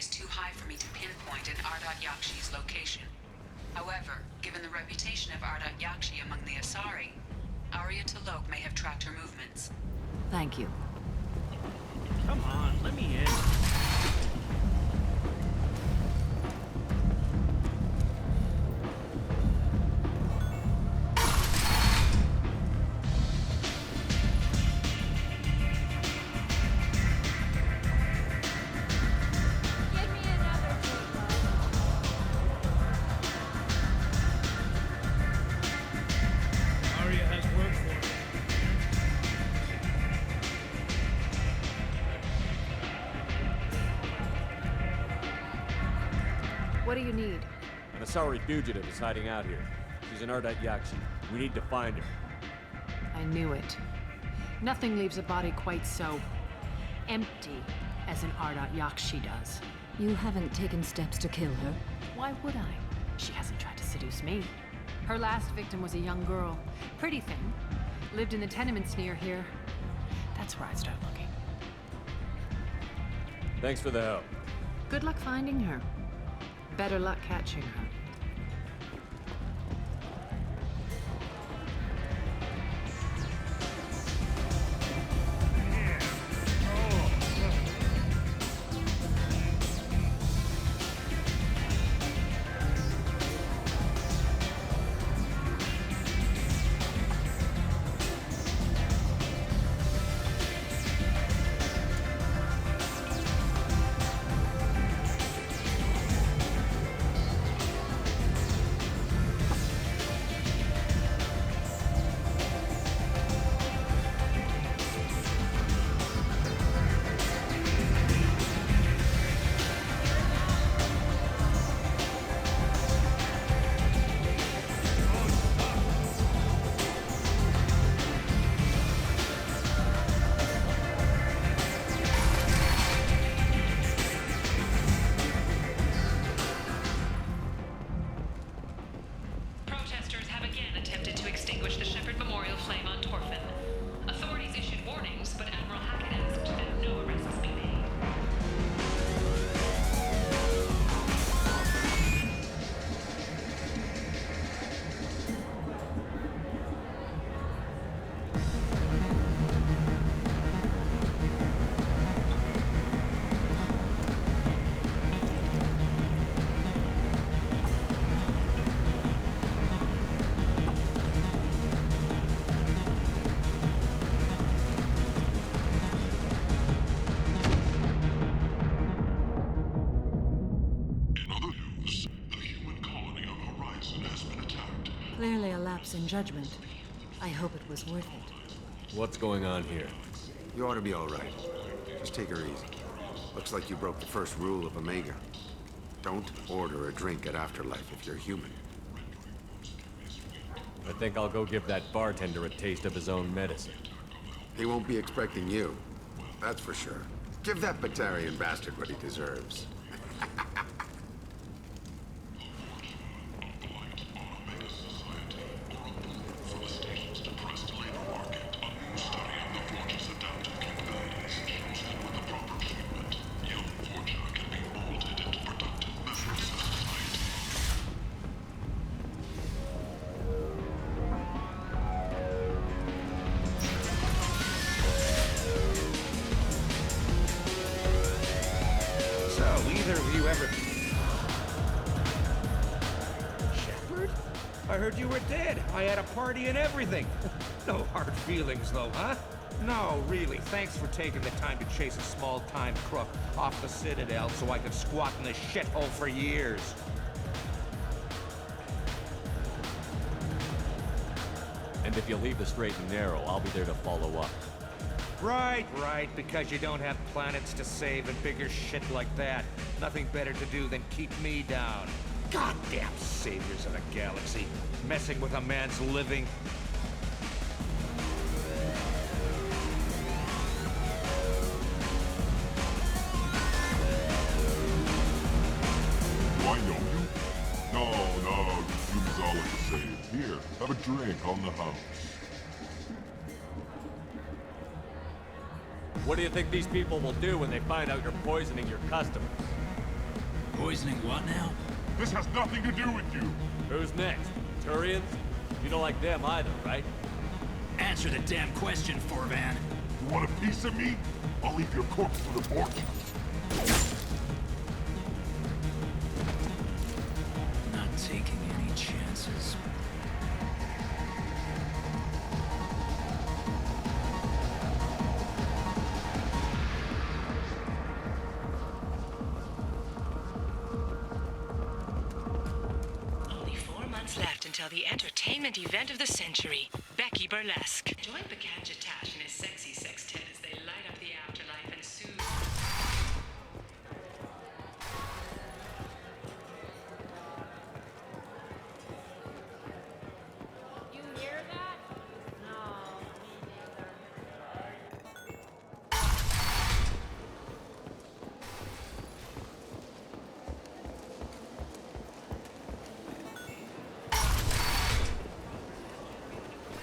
is too high for me to pinpoint an Ardat Yakshi's location. However, given the reputation of Ardat Yakshi among the Asari, Arya T'Loak may have tracked her movements. Thank you. Come on, let me in. What do you need? An Asari fugitive is hiding out here. She's an Ardat Yakshi. We need to find her. I knew it. Nothing leaves a body quite so empty as an Ardat Yakshi does. You haven't taken steps to kill her? Why would I? She hasn't tried to seduce me. Her last victim was a young girl. Pretty thing. Lived in the tenements near here. That's where I'd start looking. Thanks for the help. Good luck finding her. Better luck catching her. Clearly a lapse in judgment. I hope it was worth it. What's going on here? You ought to be all right. Just take her easy. Looks like you broke the first rule of Omega. Don't order a drink at Afterlife if you're human. I think I'll go give that bartender a taste of his own medicine. He won't be expecting you. That's for sure. Give that Batarian bastard what he deserves. I heard you were dead. I had a party and everything. No hard feelings, though, huh? No, really. Thanks for taking the time to chase a small-time crook off the Citadel so I could squat in this shithole for years. And if you leave the straight and narrow, I'll be there to follow up. Right, because you don't have planets to save and bigger shit like that. Nothing better to do than keep me down. Goddamn saviors of the galaxy, messing with a man's living. Do I know you? No, you humans all look the same. Here, have a drink on the house. What do you think these people will do when they find out you're poisoning your customers? Poisoning what now? This has nothing to do with you. Who's next? Turians? You don't like them either, right? Answer the damn question, Forvan. You want a piece of me? I'll leave your corpse for the morgue. Not taking any chances. Only 4 months left until the entertainment event of the century, Becky Burlesque. Join Bacadjetash and his sexy sextet as they light up the afterlife and soothe. You hear that? No, me neither.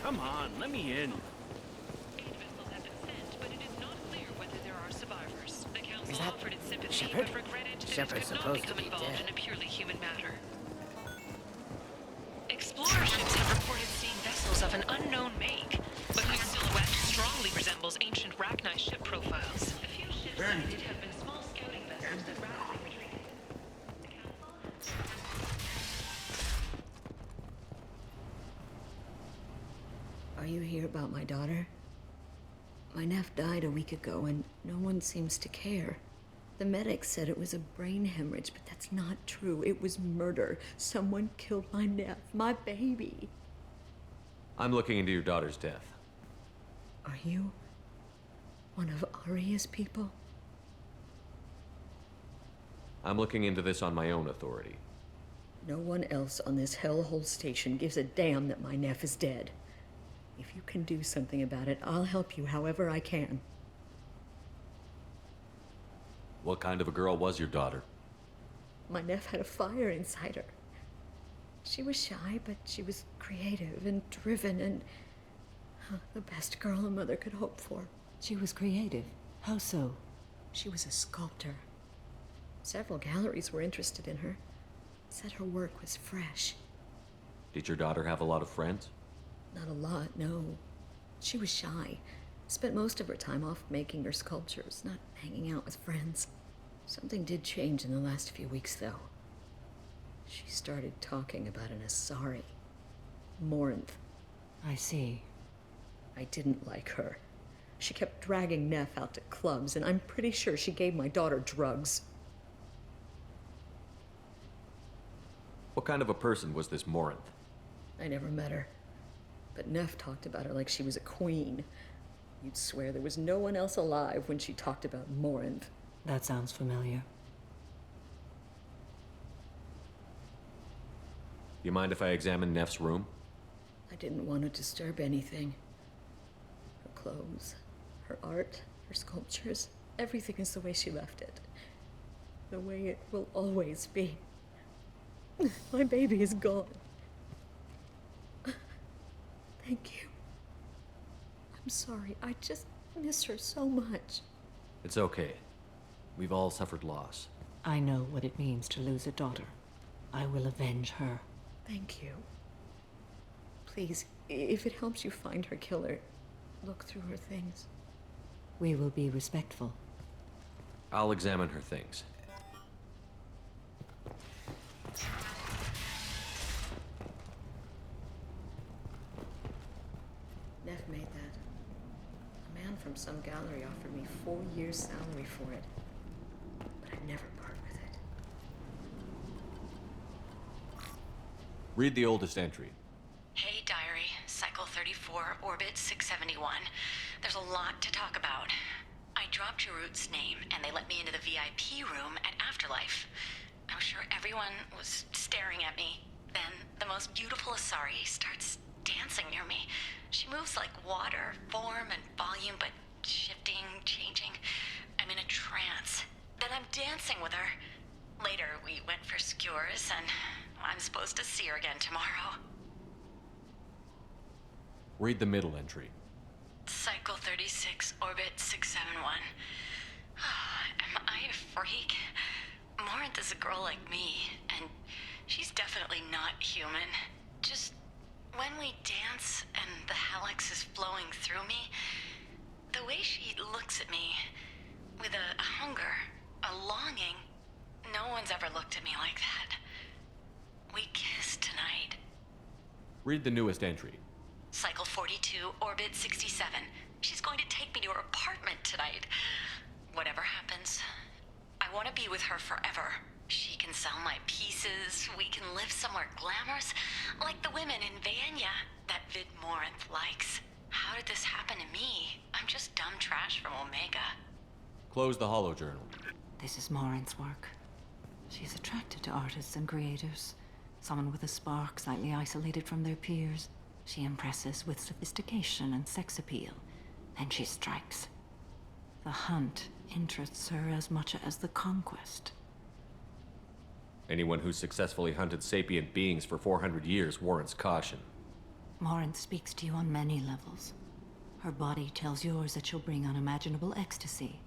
Come on, let me in. 8 vessels have been sent, but it is not clear whether there are survivors. The council Is that offered its sympathy, Shepard? but regretted that Shepard's it could not supposed to become be involved dead. in a purely human matter. Explorer ships have reported seeing vessels of an unknown make, but whose silhouette strongly resembles ancient Rachni ship profiles. A few ships sighted have been small scouting vessels that rapidly retreated. The council Are you here about my daughter? My nephew died a week ago, and no one seems to care. The medics said it was a brain hemorrhage, but that's not true. It was murder. Someone killed my nephew, my baby. I'm looking into your daughter's death. Are you one of Aria's people? I'm looking into this on my own authority. No one else on this hellhole station gives a damn that my nephew is dead. If you can do something about it, I'll help you however I can. What kind of a girl was your daughter? My nephew had a fire inside her. She was shy, but she was creative and driven and the best girl a mother could hope for. She was creative? How so? She was a sculptor. Several galleries were interested in her. Said her work was fresh. Did your daughter have a lot of friends? Not a lot, no. She was shy. Spent most of her time off making her sculptures, not hanging out with friends. Something did change in the last few weeks, though. She started talking about an Asari. Morinth. I see. I didn't like her. She kept dragging Neff out to clubs, and I'm pretty sure she gave my daughter drugs. What kind of a person was this Morinth? I never met her. But Neff talked about her like she was a queen. You'd swear there was no one else alive when she talked about Morinth. That sounds familiar. You mind if I examine Neff's room? I didn't want to disturb anything. Her clothes, her art, her sculptures, everything is the way she left it. The way it will always be. My baby is gone. Thank you. I'm sorry. I just miss her so much. It's okay. We've all suffered loss. I know what it means to lose a daughter. I will avenge her. Thank you. Please, if it helps you find her killer, look through her things. We will be respectful. I'll examine her things. Neff made that. A man from some gallery offered me 4 years' salary for it. But I'd never part with it. Read the oldest entry. Hey, Diary. Cycle 34, Orbit 671. There's a lot to talk about. I dropped Jarut's name, and they let me into the VIP room at Afterlife. I was sure everyone was staring at me. Then the most beautiful Asari starts dancing near me. She moves like water, form and volume, but shifting, changing. I'm in a trance. Then I'm dancing with her. Later, we went for skewers, and I'm supposed to see her again tomorrow. Read the middle entry. Cycle 36, Orbit 671. Am I a freak? Morinth is a girl like me, and she's definitely not human. Just when we dance and the hallex is flowing through me, the way she looks at me with a hunger, a longing, no one's ever looked at me like that. We kissed tonight. Read the newest entry. Cycle 42, orbit 67. She's going to take me to her apartment tonight. Whatever happens, I want to be with her forever. She can sell my pieces. We can live somewhere glamorous, like the women in Vanya that Vid Morinth likes. How did this happen to me? I'm just dumb trash from Omega. Close the holo journal. This is Morinth's work. She's attracted to artists and creators. Someone with a spark, slightly isolated from their peers. She impresses with sophistication and sex appeal. Then she strikes. The hunt interests her as much as the conquest. Anyone who's successfully hunted sapient beings for 400 years warrants caution. Morinth speaks to you on many levels. Her body tells yours that she'll bring unimaginable ecstasy.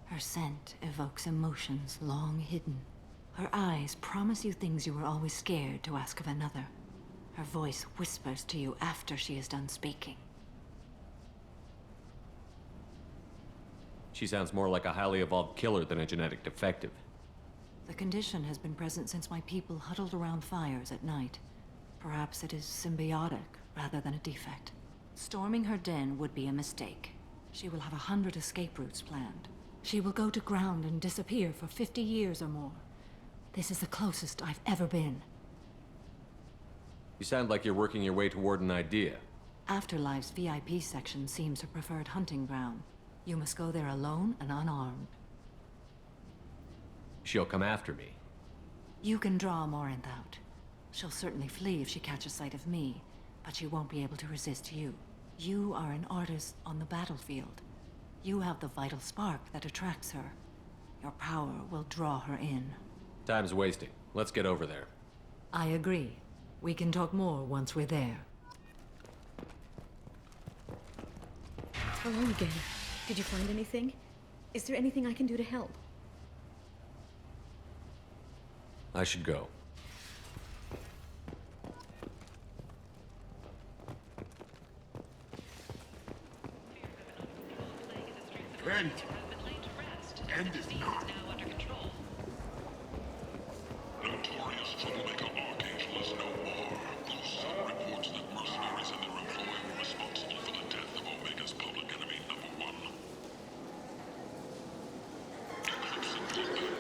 Her scent evokes emotions long hidden. Her eyes promise you things you were always scared to ask of another. Her voice whispers to you after she is done speaking. She sounds more like a highly evolved killer than a genetic defective. The condition has been present since my people huddled around fires at night. Perhaps it is symbiotic rather than a defect. Storming her den would be a mistake. She will have 100 escape routes planned. She will go to ground and disappear for 50 years or more. This is the closest I've ever been. You sound like you're working your way toward an idea. Afterlife's VIP section seems her preferred hunting ground. You must go there alone and unarmed. She'll come after me. You can draw Morinth out. She'll certainly flee if she catches sight of me, but she won't be able to resist you. You are an artist on the battlefield. You have the vital spark that attracts her. Your power will draw her in. Time's wasting. Let's get over there. I agree. We can talk more once we're there. Hello again. Did you find anything? Is there anything I can do to help? I should go. End! End it now! Notorious troublemaker Archangel is no more. Some reports that mercenaries and their employer were responsible for the death of Omega's public enemy #1.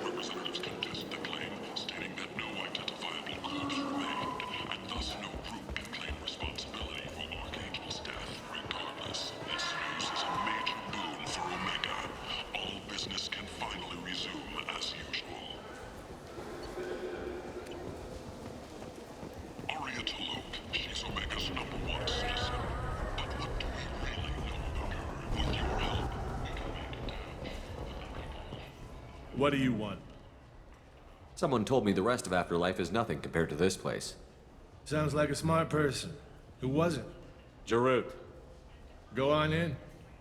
Representatives contest the claim, stating that no identifiable corpse remained, and thus no group can claim responsibility for Archangel's death. Regardless, this news is a major boon for Omega. All business can finally resume as usual. Aria Tolok, she's Omega's #1 citizen. But what do we really know about her? With your help, we can make it down. What do you want? Someone told me the rest of Afterlife is nothing compared to this place. Sounds like a smart person. Who was it? Jarut. Go on in.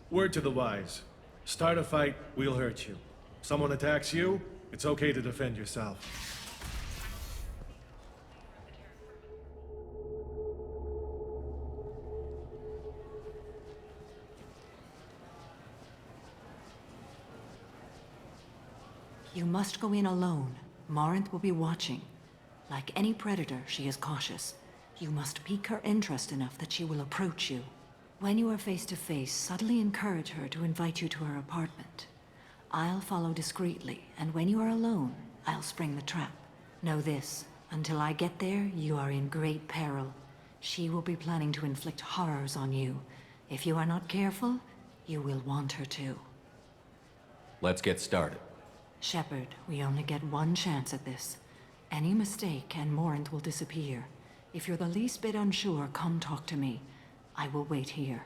Word to the wise. Start a fight, we'll hurt you. Someone attacks you, it's okay to defend yourself. You must go in alone. Morinth will be watching. Like any predator, she is cautious. You must pique her interest enough that she will approach you. When you are face to face, subtly encourage her to invite you to her apartment. I'll follow discreetly, and when you are alone, I'll spring the trap. Know this, until I get there, you are in great peril. She will be planning to inflict horrors on you. If you are not careful, you will want her to. Let's get started. Shepard, we only get one chance at this. Any mistake and Morinth will disappear. If you're the least bit unsure, come talk to me. I will wait here.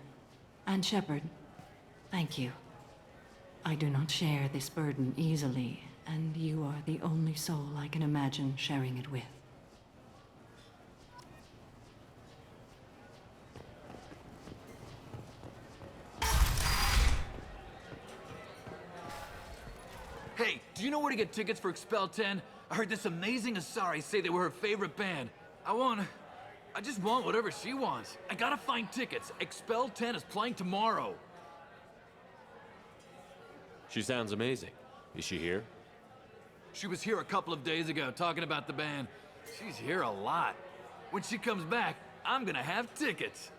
And Shepard, thank you. I do not share this burden easily, and you are the only soul I can imagine sharing it with. Hey, do you know where to get tickets for Expel 10? I heard this amazing Asari say they were her favorite band. I just want whatever she wants. I gotta find tickets. Expel 10 is playing tomorrow. She sounds amazing. Is she here? She was here a couple of days ago talking about the band. She's here a lot. When she comes back, I'm gonna have tickets.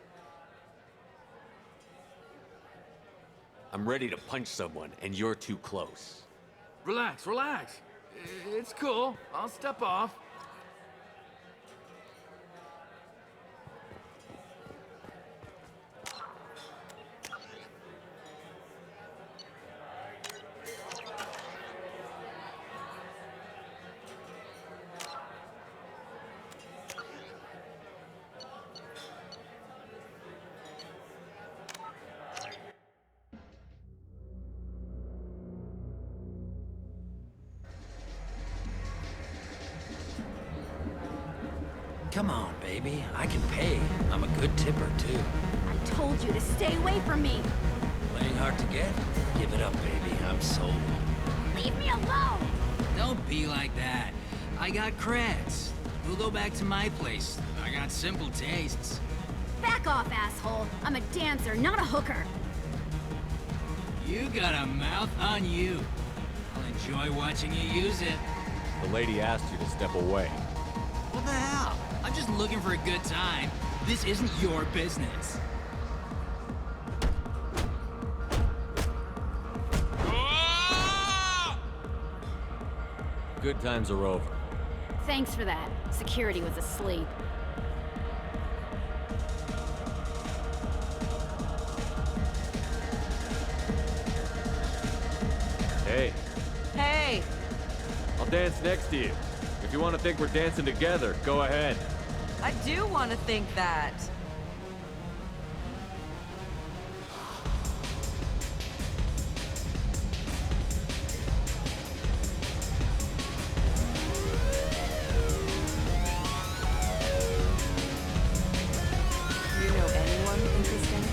I'm ready to punch someone, and you're too close. Relax, relax. It's cool. I'll step off. Come on, baby. I can pay. I'm a good tipper, too. I told you to stay away from me. Playing hard to get? Give it up, baby. I'm sold. Leave me alone. Don't be like that. I got creds. We'll go back to my place. I got simple tastes. Back off, asshole. I'm a dancer, not a hooker. You got a mouth on you. I'll enjoy watching you use it. The lady asked you to step away. What the hell? I'm just looking for a good time. This isn't your business. Good times are over. Thanks for that. Security was asleep. Hey, Hey! I'll dance next to you. If you want to think we're dancing together, go ahead. I do want to think that. Do you know anyone interesting?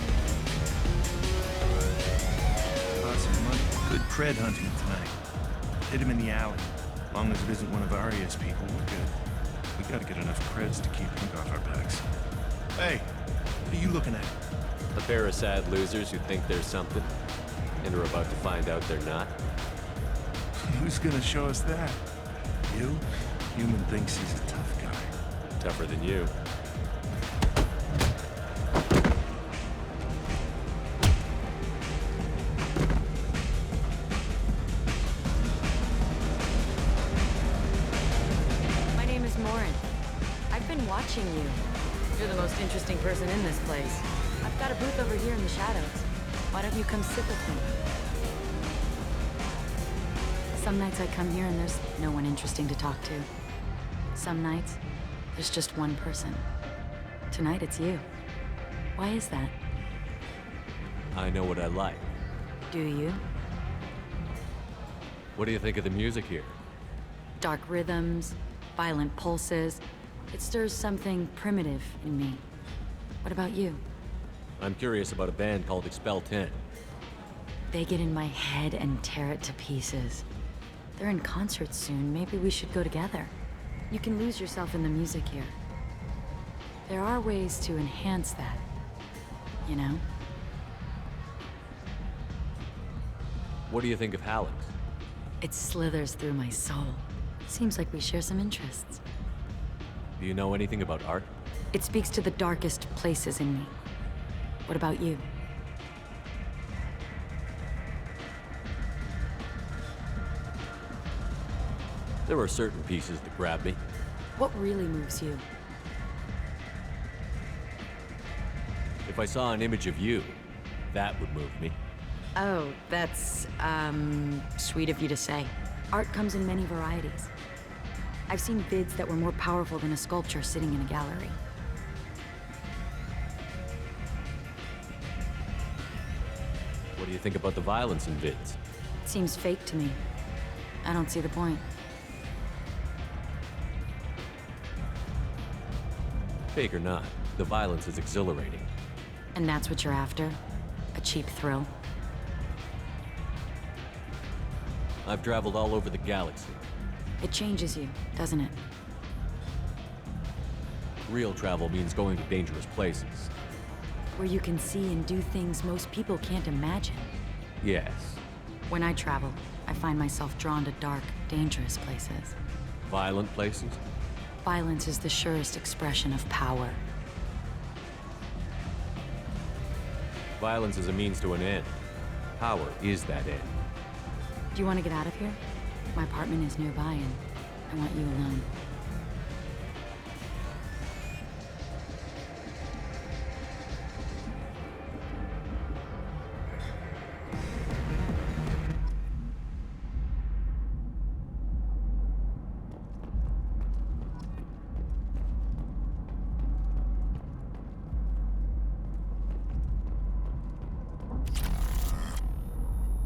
Lots of money. Good cred hunting tonight. Hit him in the alley. As long as it isn't one of Arya's people, we're good. We gotta get enough creds to keep Pink off our backs. Hey, what are you looking at? A pair of sad losers who think there's something, and are about to find out they're not. Who's gonna show us that? You? Human thinks he's a tough guy. Tougher than you. My name is Morinth. I've been watching you. You're the most interesting person in this place. I've got a booth over here in the shadows. Why don't you come sit with me? Some nights I come here and there's no one interesting to talk to. Some nights, there's just one person. Tonight it's you. Why is that? I know what I like. Do you? What do you think of the music here? Dark rhythms, violent pulses. It stirs something primitive in me. What about you? I'm curious about a band called Expel 10. They get in my head and tear it to pieces. They're in concert soon. Maybe we should go together. You can lose yourself in the music here. There are ways to enhance that, you know? What do you think of Halleck? It slithers through my soul. Seems like we share some interests. Do you know anything about art? It speaks to the darkest places in me. What about you? There are certain pieces that grab me. What really moves you? If I saw an image of you, that would move me. Oh, that's, sweet of you to say. Art comes in many varieties. I've seen vids that were more powerful than a sculpture sitting in a gallery. What do you think about the violence in vids? It seems fake to me. I don't see the point. Fake or not, the violence is exhilarating. And that's what you're after? A cheap thrill? I've traveled all over the galaxy. It changes you, doesn't it? Real travel means going to dangerous places. Where you can see and do things most people can't imagine. Yes. When I travel, I find myself drawn to dark, dangerous places. Violent places? Violence is the surest expression of power. Violence is a means to an end. Power is that end. Do you want to get out of here? My apartment is nearby and I want you alone.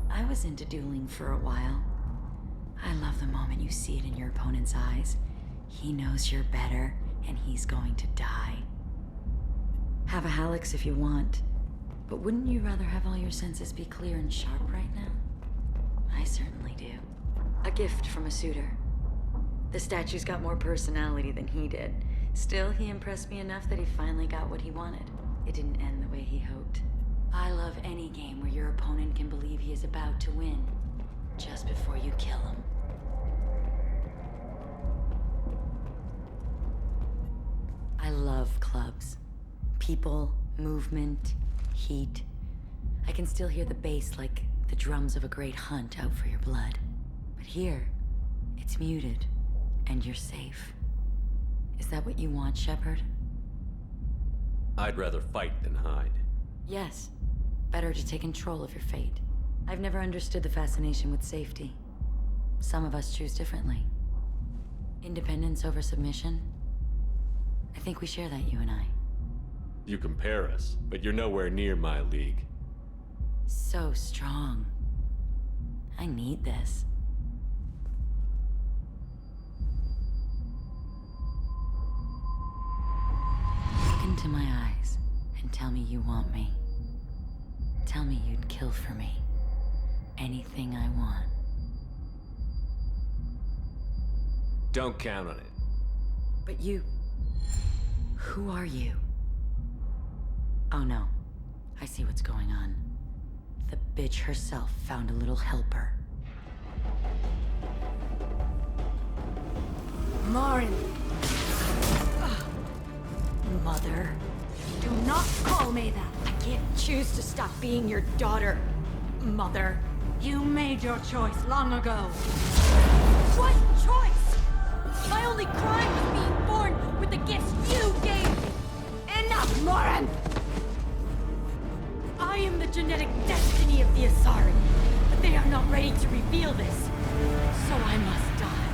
I was into dueling for a while. I love the moment you see it in your opponent's eyes. He knows you're better, and he's going to die. Have a Hallex if you want, but wouldn't you rather have all your senses be clear and sharp right now? I certainly do. A gift from a suitor. The statue's got more personality than he did. Still, he impressed me enough that he finally got what he wanted. It didn't end the way he hoped. I love any game where your opponent can believe he is about to win, just before you kill him. I love clubs. People, movement, heat. I can still hear the bass like the drums of a great hunt out for your blood. But here, it's muted, and you're safe. Is that what you want, Shepard? I'd rather fight than hide. Yes. Better to take control of your fate. I've never understood the fascination with safety. Some of us choose differently. Independence over submission? I think we share that, you and I. You compare us, but you're nowhere near my league. So strong. I need this. Look into my eyes and tell me you want me. Tell me you'd kill for me. Anything I want. Don't count on it. But you... Who are you? Oh no. I see what's going on. The bitch herself found a little helper. Morinth! Mother. Do not call me that! I can't choose to stop being your daughter, Mother. You made your choice long ago. What choice? My only crime was being born with the gifts you gave me. Enough, Morinth! I am the genetic destiny of the Asari, but they are not ready to reveal this. So I must die.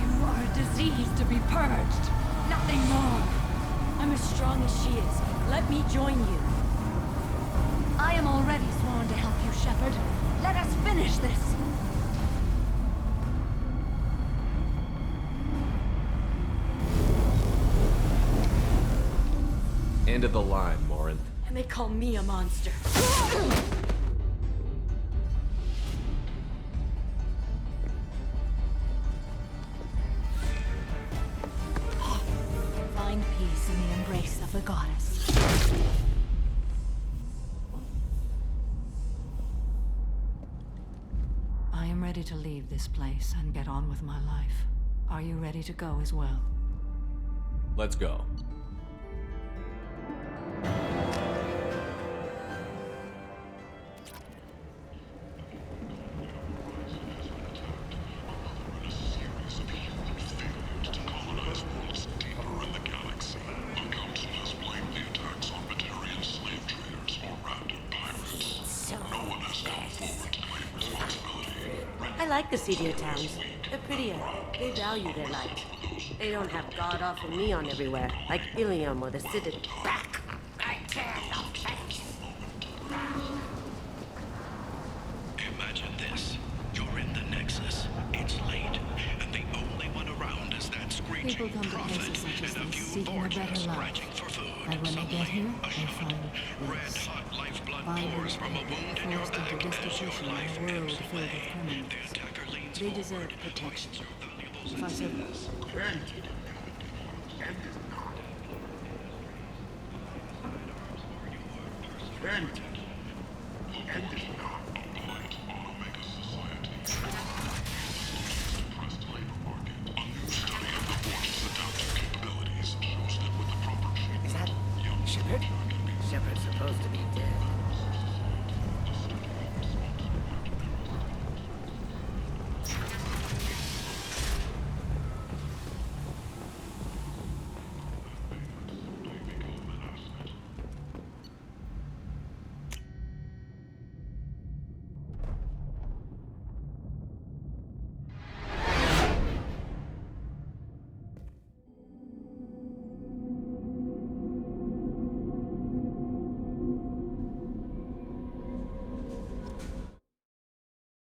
You are a disease to be purged. Nothing more. I'm as strong as she is. Let me join you. I am already sworn to help you, Shepard. Let us finish this. End of the line, Morinth. And they call me a monster. Find peace in the embrace of the goddess. I am ready to leave this place and get on with my life. Are you ready to go as well? Let's go. I like the seedier towns. They're prettier. They value their life. They don't have god-awful neon everywhere, like Ilium or the Citadel. Back! I cannot take Imagine this. You're in the Nexus. It's late, and the only one around is that screeching People come to prophet places such as and a this few seeking a better vortex life. scratching for food. And when they get here, A they shot. find Red this. hot lifeblood Violent pours from a wound in your forced into back as your destitution in life a world ebbs filled with away. criminals. The attacker leans They deserve protection. If I said... Is that Shepard? Shepard's supposed to be dead.